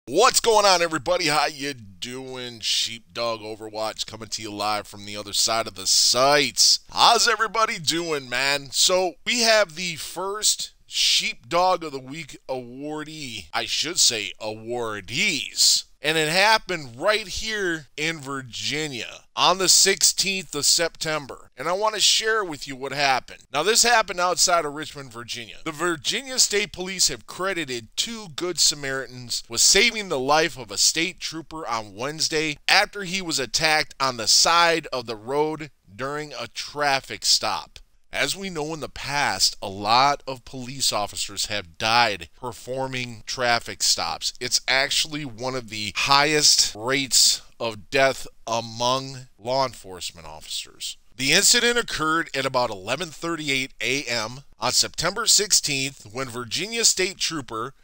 What's going on, everybody? How you doing? Sheepdog Overwatch coming to you live from the other side of the sights. How's everybody doing, man? So we have the first Sheepdog of the Week awardee. I should say awardees. And it happened right here in Virginia on the 16th of September. And I want to share with you what happened. Now, this happened outside of Richmond, Virginia. The Virginia State Police have credited two good Samaritans with saving the life of a state trooper on Wednesday after he was attacked on the side of the road during a traffic stop. As we know, in the past, a lot of police officers have died performing traffic stops. It's actually one of the highest rates of death among law enforcement officers. The incident occurred at about 11:38 a.m. on September 16th when Virginia State Trooper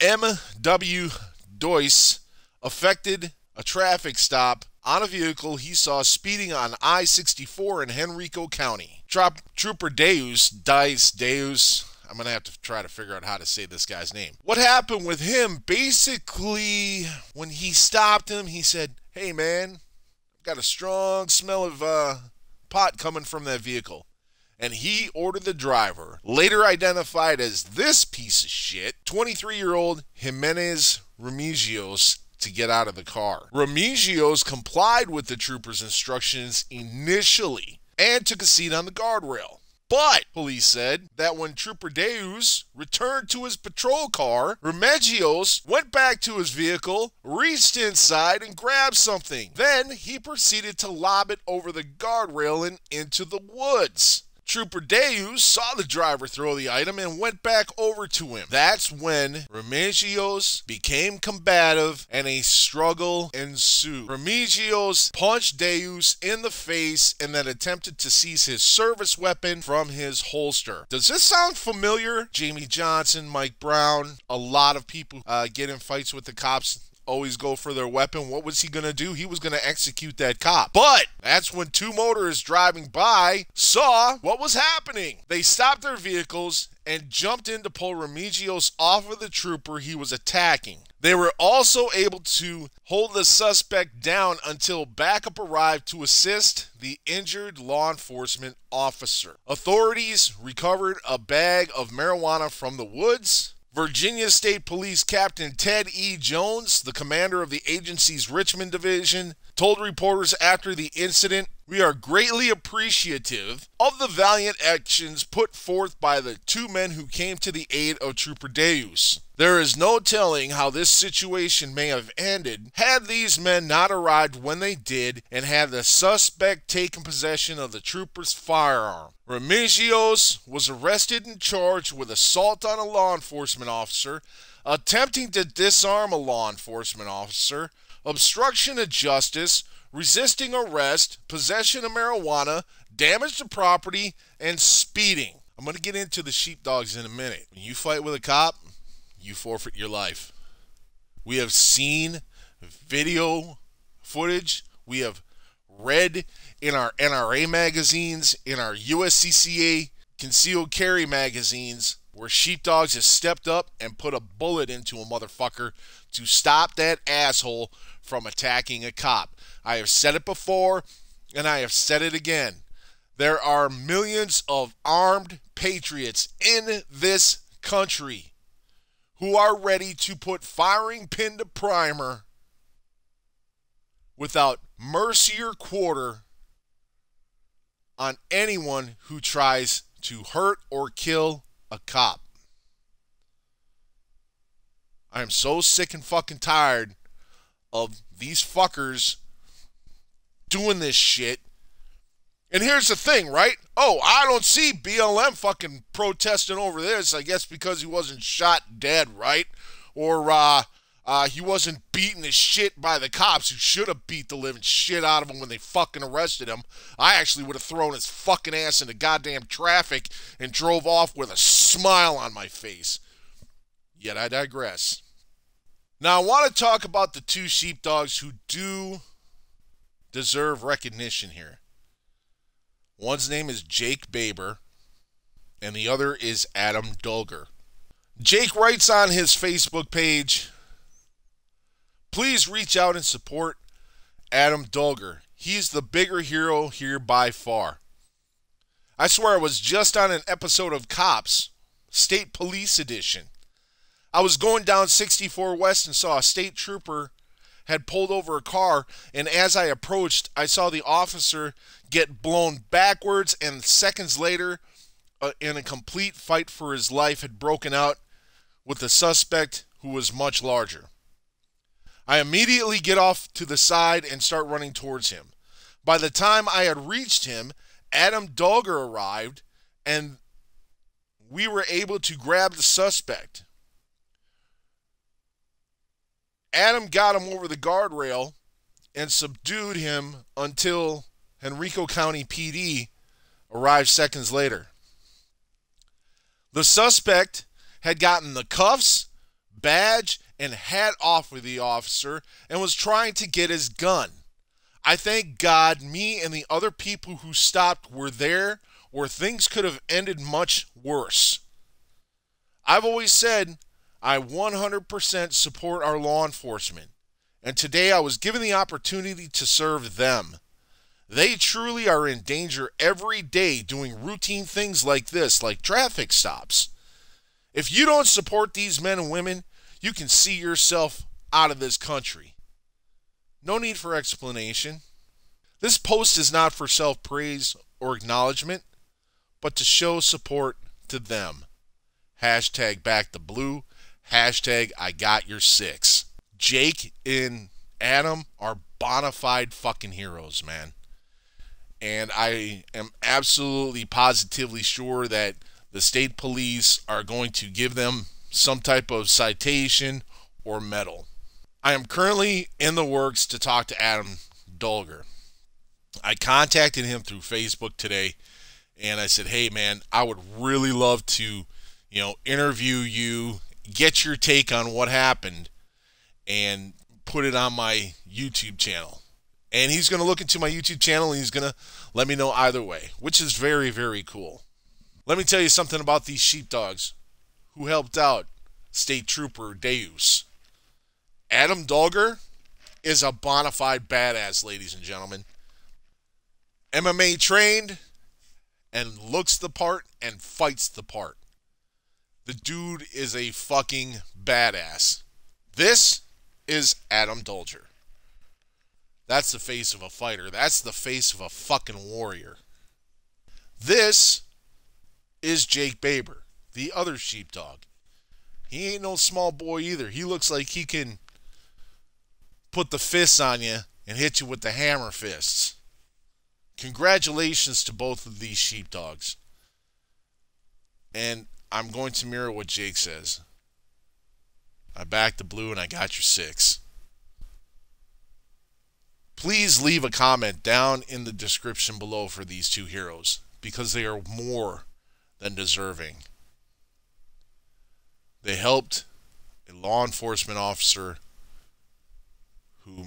M.W. Deus effected a traffic stop on a vehicle he saw speeding on I-64 in Henrico County. Trooper Deus, I'm going to have to try to figure out how to say this guy's name. What happened with him, basically, when he stopped him, he said, "Hey man, I've got a strong smell of pot coming from that vehicle." And he ordered the driver, later identified as this piece of shit, 23-year-old Jimenez Remigios, to get out of the car. Remigios complied with the trooper's instructions initially and took a seat on the guardrail. But police said that when Trooper Deus returned to his patrol car, Remigios went back to his vehicle, reached inside, and grabbed something. Then he proceeded to lob it over the guardrail and into the woods. Trooper Deus saw the driver throw the item and went back over to him. That's when Remigios became combative and a struggle ensued. Remigios punched Deus in the face and then attempted to seize his service weapon from his holster. Does this sound familiar? Jamie Johnson, Mike Brown, a lot of people get in fights with the cops, always go for their weapon. What was he going to do? He was going to execute that cop. But that's when two motorists driving by saw what was happening. They stopped their vehicles and jumped in to pull Remigios off of the trooper he was attacking. They were also able to hold the suspect down until backup arrived to assist the injured law enforcement officer. Authorities recovered a bag of marijuana from the woods. Virginia State Police Captain Ted E. Jones, the commander of the agency's Richmond division, told reporters after the incident, "We are greatly appreciative of the valiant actions put forth by the two men who came to the aid of Trooper Deus. There is no telling how this situation may have ended had these men not arrived when they did and had the suspect taken possession of the trooper's firearm." Remigios was arrested and charged with assault on a law enforcement officer, attempting to disarm a law enforcement officer, obstruction of justice, resisting arrest, possession of marijuana, damage to property, and speeding. I'm going to get into the sheepdogs in a minute. When you fight with a cop, you forfeit your life. We have seen video footage. We have read in our NRA magazines, in our USCCA concealed carry magazines, where sheepdogs have stepped up and put a bullet into a motherfucker to stop that asshole from attacking a cop. I have said it before, and I have said it again. There are millions of armed patriots in this country who are ready to put firing pin to primer without mercy or quarter on anyone who tries to hurt or kill a cop. I am so sick and fucking tired of these fuckers doing this shit. And here's the thing, right? Oh, I don't see BLM fucking protesting over this. I guess because he wasn't shot dead, right? Or he wasn't beaten as shit by the cops who should have beat the living shit out of him when they fucking arrested him. I actually would have thrown his fucking ass into goddamn traffic and drove off with a smile on my face. Yet I digress. Now I want to talk about the two sheepdogs who do deserve recognition here. One's name is Jake Baber, and the other is Adam Dulger. Jake writes on his Facebook page, Please reach out and support Adam Dulger. He's the bigger hero here by far. I swear I was just on an episode of Cops, State Police Edition. I was going down 64 West and saw a state trooper had pulled over a car, and as I approached, I saw the officer get blown backwards, and seconds later, in a complete fight for his life, had broken out with the suspect who was much larger. I immediately get off to the side and start running towards him. By the time I had reached him, Adam Dulger arrived, and we were able to grab the suspect. Adam got him over the guardrail and subdued him until Henrico County PD arrived seconds later. The suspect had gotten the cuffs, badge, and hat off of the officer and was trying to get his gun. I thank God me and the other people who stopped were there, or things could have ended much worse. I've always said I 100% support our law enforcement, and today I was given the opportunity to serve them. They truly are in danger every day doing routine things like this, like traffic stops. If you don't support these men and women, you can see yourself out of this country. No need for explanation. This post is not for self-praise or acknowledgement, but to show support to them. Hashtag back the blue. Hashtag I got your six. Jake and Adam are bona fide fucking heroes, man. And I am absolutely positively sure that the state police are going to give them some type of citation or medal. I am currently in the works to talk to Adam Dulger. I contacted him through Facebook today, and I said, hey man, I would really love to, interview you, get your take on what happened, and put it on my YouTube channel. And he's going to look into my YouTube channel, and he's going to let me know either way, which is very, very cool. Let me tell you something about these sheepdogs who helped out State Trooper Deus. Adam Dulger is a bona fide badass, ladies and gentlemen. MMA trained and looks the part and fights the part. The dude is a fucking badass. This is Adam Dulger. That's the face of a fighter. That's the face of a fucking warrior. This is Jake Baber, the other sheepdog. He ain't no small boy either. He looks like he can put the fists on you and hit you with the hammer fists. Congratulations to both of these sheepdogs. And I'm going to mirror what Jake says. I backed the blue and I got your six. Please leave a comment down in the description below for these two heroes, because they are more than deserving. They helped a law enforcement officer who,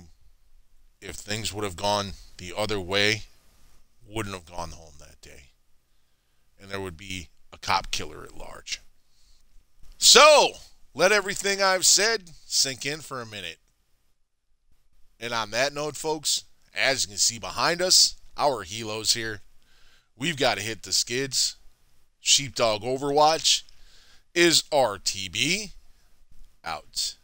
if things would have gone the other way, wouldn't have gone home that day. And there would be a cop killer at large. So, let everything I've said sink in for a minute. And on that note, folks, as you can see behind us, our helos here, we've got to hit the skids. Sheepdog Overwatch is RTB out.